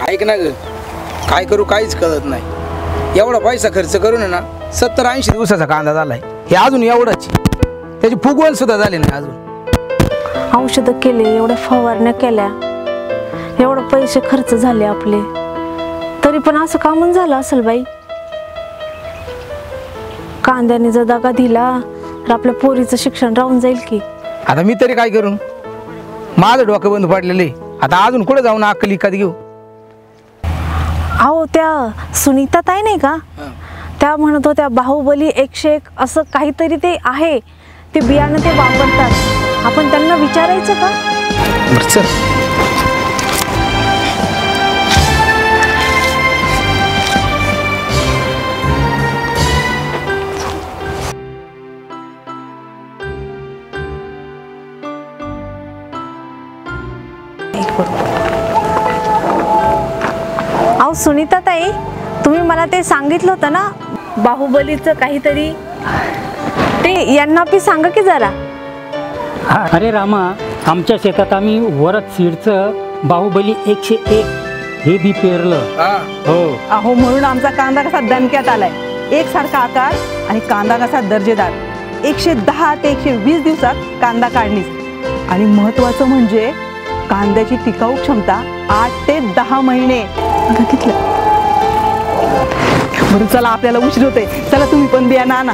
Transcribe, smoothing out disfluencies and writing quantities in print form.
ऐक ना ग, काय करू काहीच कळत नाही. एवढा पैसा खर्च करून आहे ना 70-80 दिवसाचा कांदा झालाय. हे अजून एवढाच, त्याची फुगवण सुद्धा झाली नाही अजून. औषधं केले, एवढ्या फवारण्या केल्या, एवढे पैसे खर्च झाले आपले, तरी पण असं कामून झालं असेल बाई. कांद्याने जर दगा दिला तर आपल्या पोरीचं शिक्षण राहून जाईल की. आता मी तरी काय करू, माझं डोकं बंद पडलेले. आता अजून कुठे जाऊन अक्कल विकत घेऊ. अहो त्या सुनीता ताई नाही का, त्या म्हणत होत्या बाहुबली 101 असं काहीतरी ते आहे, ते बियाणं ते वापरतात. आपण त्यांना विचारायचं का? बरं चल. अहो सुनीता ताई, तुम्ही मला ते सांगितलं होतं ना बाहुबलीचं काहीतरी, ते यांना बी सांगा की जरा. अरे रामा, आमच्या शेतात आम्ही वरद सीडचं बाहुबली 101 हे बी पेरलं. हो. अहो म्हणून आमचा कांदा कसा दणक्यात आलाय. एकसारखा आकार आणि कांदा कसा दर्जेदार. 110 ते 120 दिवसात कांदा काढणीस. आणि महत्वाचं म्हणजे कांद्याची टिकाऊ क्षमता 8 ते 10 महिने. बघितलं. बरं चला, आपल्याला उशीर होतोय. चला तुम्ही पण बियाणं आणा.